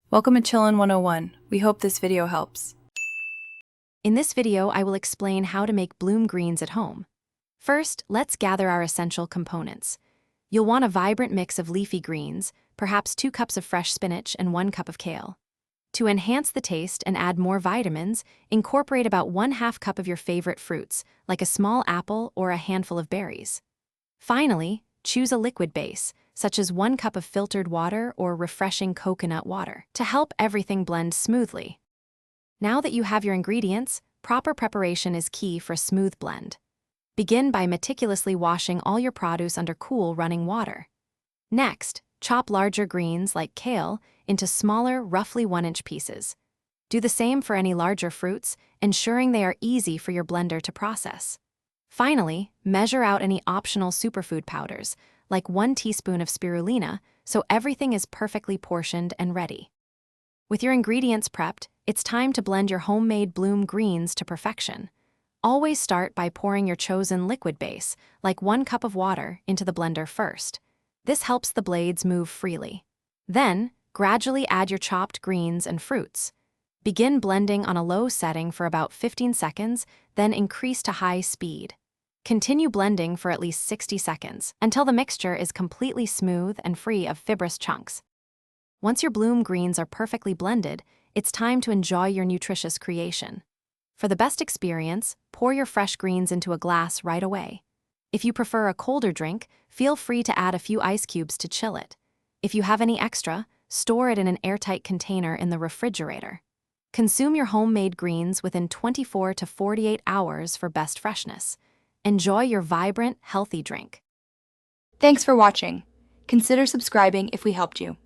Welcome to Chillin' 101. We hope this video helps. In this video, I will explain how to make bloom greens at home. First, let's gather our essential components. You'll want a vibrant mix of leafy greens, perhaps 2 cups of fresh spinach and 1 cup of kale. To enhance the taste and add more vitamins, incorporate about 1/2 cup of your favorite fruits, like a small apple or a handful of berries. Finally, choose a liquid base, such as 1 cup of filtered water or refreshing coconut water, to help everything blend smoothly. Now that you have your ingredients, proper preparation is key for a smooth blend. Begin by meticulously washing all your produce under cool running water. Next, chop larger greens like kale into smaller, roughly 1-inch pieces. Do the same for any larger fruits, ensuring they are easy for your blender to process. Finally, measure out any optional superfood powders, like 1 teaspoon of spirulina, so everything is perfectly portioned and ready. With your ingredients prepped, it's time to blend your homemade bloom greens to perfection. Always start by pouring your chosen liquid base, like 1 cup of water, into the blender first. This helps the blades move freely. Then, gradually add your chopped greens and fruits. Begin blending on a low setting for about 15 seconds, then increase to high speed. Continue blending for at least 60 seconds, until the mixture is completely smooth and free of fibrous chunks. Once your bloom greens are perfectly blended, it's time to enjoy your nutritious creation. For the best experience, pour your fresh greens into a glass right away. If you prefer a colder drink, feel free to add a few ice cubes to chill it. If you have any extra, store it in an airtight container in the refrigerator. Consume your homemade greens within 24 to 48 hours for best freshness. Enjoy your vibrant, healthy drink. Thanks for watching. Consider subscribing if we helped you.